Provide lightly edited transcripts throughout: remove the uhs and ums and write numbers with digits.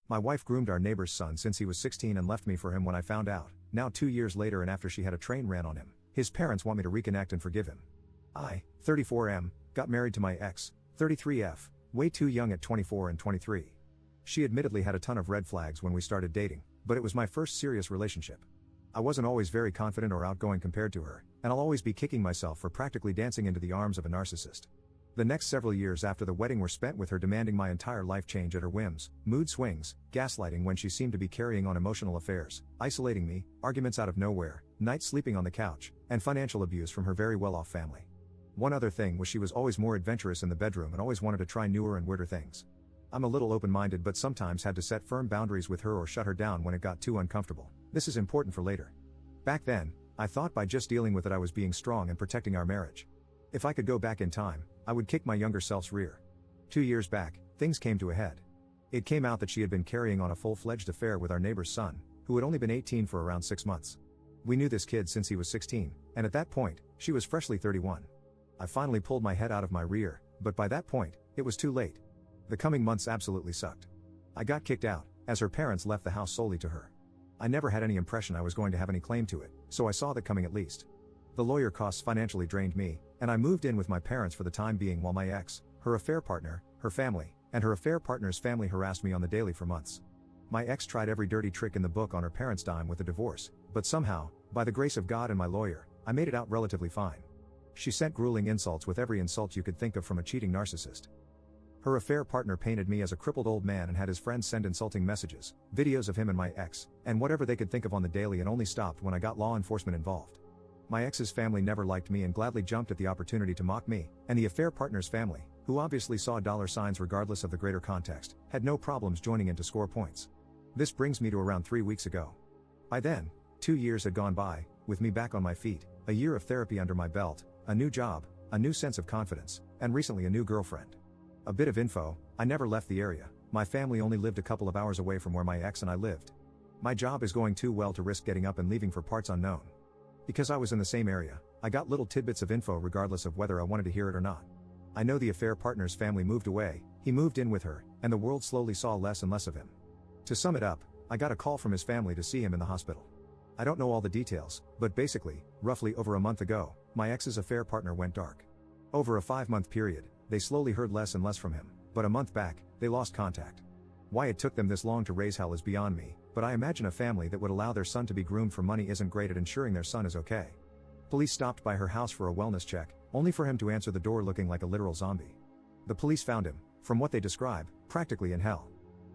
My wife groomed our neighbor's son since he was 16 and left me for him when I found out. Now 2 years later and after she had a train ran on him, his parents want me to reconnect and forgive him. I, 34M, got married to my ex, 33F, way too young at 24 and 23. She admittedly had a ton of red flags when we started dating, but it was my first serious relationship. I wasn't always very confident or outgoing compared to her, and I'll always be kicking myself for practically dancing into the arms of a narcissist. The next several years after the wedding were spent with her demanding my entire life change at her whims, mood swings, gaslighting when she seemed to be carrying on emotional affairs, isolating me, arguments out of nowhere, nights sleeping on the couch, and financial abuse from her very well-off family. One other thing was she was always more adventurous in the bedroom and always wanted to try newer and weirder things. I'm a little open-minded but sometimes had to set firm boundaries with her or shut her down when it got too uncomfortable. This is important for later. Back then, I thought by just dealing with it I was being strong and protecting our marriage. If I could go back in time, I would kick my younger self's rear. 2 years back, things came to a head. It came out that she had been carrying on a full-fledged affair with our neighbor's son, who had only been 18 for around 6 months. We knew this kid since he was 16, and at that point, she was freshly 31. I finally pulled my head out of my rear, but by that point, it was too late. The coming months absolutely sucked. I got kicked out, as her parents left the house solely to her. I never had any impression I was going to have any claim to it, so I saw that coming at least. The lawyer costs financially drained me, and I moved in with my parents for the time being while my ex, her affair partner, her family, and her affair partner's family harassed me on the daily for months. My ex tried every dirty trick in the book on her parents' dime with a divorce, but somehow, by the grace of God and my lawyer, I made it out relatively fine. She sent grueling insults with every insult you could think of from a cheating narcissist. Her affair partner painted me as a crippled old man and had his friends send insulting messages, videos of him and my ex, and whatever they could think of on the daily, and only stopped when I got law enforcement involved. My ex's family never liked me and gladly jumped at the opportunity to mock me, and the affair partner's family, who obviously saw dollar signs regardless of the greater context, had no problems joining in to score points. This brings me to around 3 weeks ago. By then, 2 years had gone by, with me back on my feet, a year of therapy under my belt, a new job, a new sense of confidence, and recently a new girlfriend. A bit of info: I never left the area, my family only lived a couple of hours away from where my ex and I lived. My job is going too well to risk getting up and leaving for parts unknown. Because I was in the same area, I got little tidbits of info regardless of whether I wanted to hear it or not. I know the affair partner's family moved away, he moved in with her, and the world slowly saw less and less of him. To sum it up, I got a call from his family to see him in the hospital. I don't know all the details, but basically, roughly over a month ago, my ex's affair partner went dark. Over a 5-month period, they slowly heard less and less from him, but a month back, they lost contact. Why it took them this long to raise hell is beyond me, but I imagine a family that would allow their son to be groomed for money isn't great at ensuring their son is okay. Police stopped by her house for a wellness check, only for him to answer the door looking like a literal zombie. The police found him, from what they describe, practically in hell.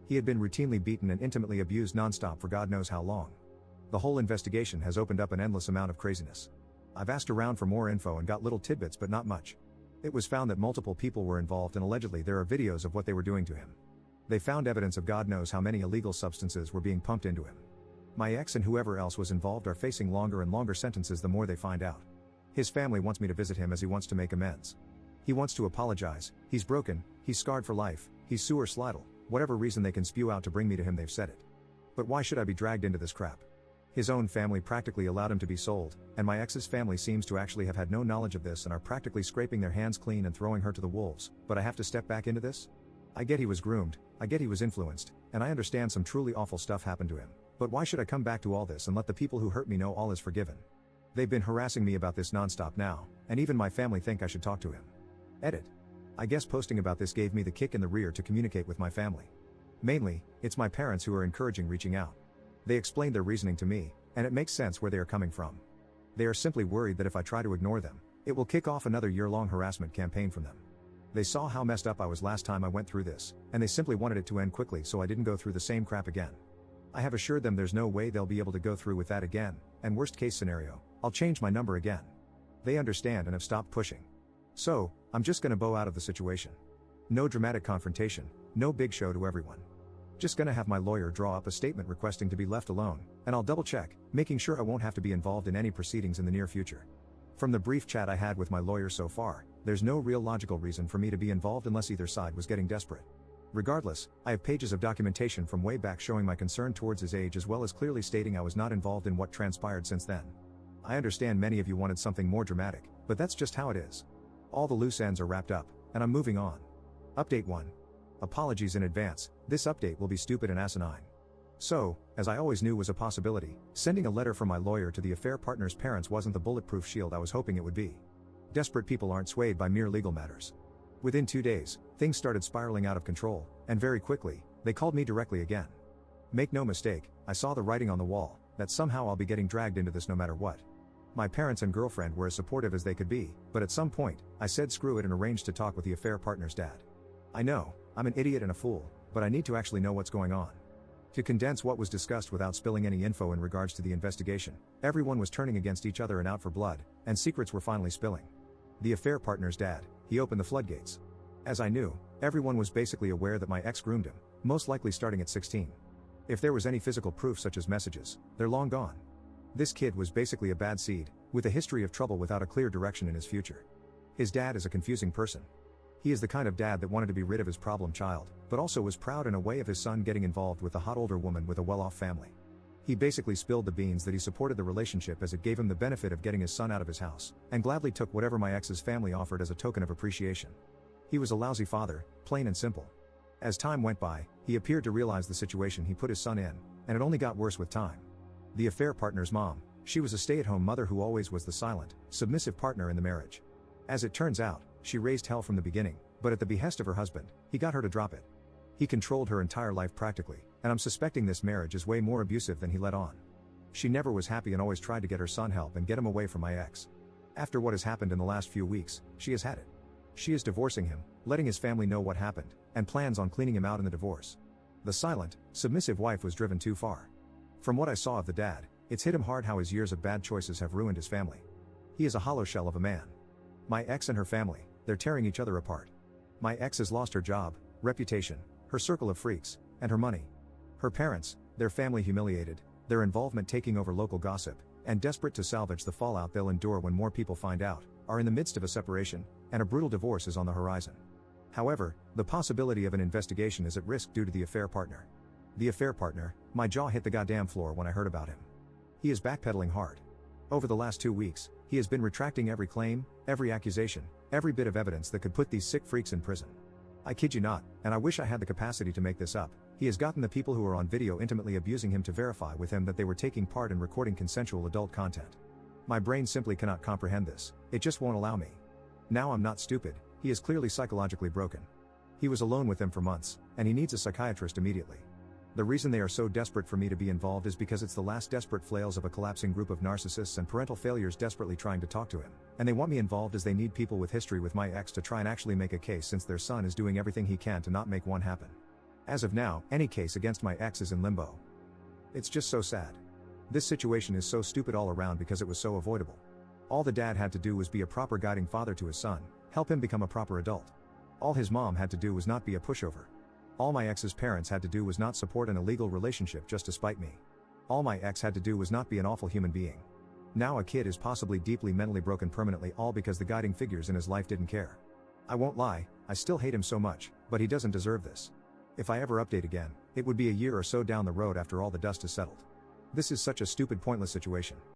He had been routinely beaten and intimately abused nonstop for God knows how long. The whole investigation has opened up an endless amount of craziness. I've asked around for more info and got little tidbits but not much. It was found that multiple people were involved and allegedly there are videos of what they were doing to him. They found evidence of God knows how many illegal substances were being pumped into him. My ex and whoever else was involved are facing longer and longer sentences the more they find out. His family wants me to visit him as he wants to make amends. He wants to apologize, he's broken, he's scarred for life, he's suicidal, whatever reason they can spew out to bring me to him they've said it. But why should I be dragged into this crap? His own family practically allowed him to be sold, and my ex's family seems to actually have had no knowledge of this and are practically scraping their hands clean and throwing her to the wolves, but I have to step back into this? I get he was groomed, I get he was influenced, and I understand some truly awful stuff happened to him, but why should I come back to all this and let the people who hurt me know all is forgiven? They've been harassing me about this nonstop now, and even my family think I should talk to him. Edit. I guess posting about this gave me the kick in the rear to communicate with my family. Mainly, it's my parents who are encouraging reaching out. They explained their reasoning to me, and it makes sense where they are coming from. They are simply worried that if I try to ignore them, it will kick off another year-long harassment campaign from them. They saw how messed up I was last time I went through this, and they simply wanted it to end quickly so I didn't go through the same crap again. I have assured them there's no way they'll be able to go through with that again, and worst case scenario, I'll change my number again. They understand and have stopped pushing. So, I'm just gonna bow out of the situation. No dramatic confrontation, no big show to everyone. Just gonna have my lawyer draw up a statement requesting to be left alone, and I'll double check, making sure I won't have to be involved in any proceedings in the near future. From the brief chat I had with my lawyer so far, there's no real logical reason for me to be involved unless either side was getting desperate. Regardless, I have pages of documentation from way back showing my concern towards his age as well as clearly stating I was not involved in what transpired since then. I understand many of you wanted something more dramatic, but that's just how it is. All the loose ends are wrapped up, and I'm moving on. Update 1. Apologies in advance, this update will be stupid and asinine. So, as I always knew was a possibility, sending a letter from my lawyer to the affair partner's parents wasn't the bulletproof shield I was hoping it would be. Desperate people aren't swayed by mere legal matters. Within 2 days, things started spiraling out of control, and very quickly, they called me directly again. Make no mistake, I saw the writing on the wall, that somehow I'll be getting dragged into this no matter what. My parents and girlfriend were as supportive as they could be, but at some point, I said screw it and arranged to talk with the affair partner's dad. I know, I'm an idiot and a fool, but I need to actually know what's going on. To condense what was discussed without spilling any info in regards to the investigation, everyone was turning against each other and out for blood, and secrets were finally spilling. The affair partner's dad, he opened the floodgates. As I knew, everyone was basically aware that my ex groomed him, most likely starting at 16. If there was any physical proof such as messages, they're long gone. This kid was basically a bad seed, with a history of trouble without a clear direction in his future. His dad is a confusing person. He is the kind of dad that wanted to be rid of his problem child, but also was proud in a way of his son getting involved with a hot older woman with a well-off family. He basically spilled the beans that he supported the relationship as it gave him the benefit of getting his son out of his house, and gladly took whatever my ex's family offered as a token of appreciation. He was a lousy father, plain and simple. As time went by, he appeared to realize the situation he put his son in, and it only got worse with time. The affair partner's mom, she was a stay-at-home mother who always was the silent, submissive partner in the marriage. As it turns out, she raised hell from the beginning, but at the behest of her husband, he got her to drop it. He controlled her entire life practically, and I'm suspecting this marriage is way more abusive than he let on. She never was happy and always tried to get her son help and get him away from my ex. After what has happened in the last few weeks, she has had it. She is divorcing him, letting his family know what happened, and plans on cleaning him out in the divorce. The silent, submissive wife was driven too far. From what I saw of the dad, it's hit him hard how his years of bad choices have ruined his family. He is a hollow shell of a man. My ex and her family, they're tearing each other apart. My ex has lost her job, reputation, her circle of freaks, and her money. Her parents, their family humiliated, their involvement taking over local gossip, and desperate to salvage the fallout they'll endure when more people find out, are in the midst of a separation, and a brutal divorce is on the horizon. However, the possibility of an investigation is at risk due to the affair partner. The affair partner, my jaw hit the goddamn floor when I heard about him. He is backpedaling hard. Over the last 2 weeks, he has been retracting every claim, every accusation, every bit of evidence that could put these sick freaks in prison. I kid you not, and I wish I had the capacity to make this up, he has gotten the people who are on video intimately abusing him to verify with him that they were taking part in recording consensual adult content. My brain simply cannot comprehend this, it just won't allow me. Now I'm not stupid, he is clearly psychologically broken. He was alone with them for months, and he needs a psychiatrist immediately. The reason they are so desperate for me to be involved is because it's the last desperate flails of a collapsing group of narcissists and parental failures desperately trying to talk to him, and they want me involved as they need people with history with my ex to try and actually make a case since their son is doing everything he can to not make one happen. As of now, any case against my ex is in limbo. It's just so sad. This situation is so stupid all around because it was so avoidable. All the dad had to do was be a proper guiding father to his son, help him become a proper adult. All his mom had to do was not be a pushover. All my ex's parents had to do was not support an illegal relationship just to spite me. All my ex had to do was not be an awful human being. Now a kid is possibly deeply mentally broken permanently, all because the guiding figures in his life didn't care. I won't lie, I still hate him so much, but he doesn't deserve this. If I ever update again, it would be a year or so down the road after all the dust has settled. This is such a stupid, pointless situation.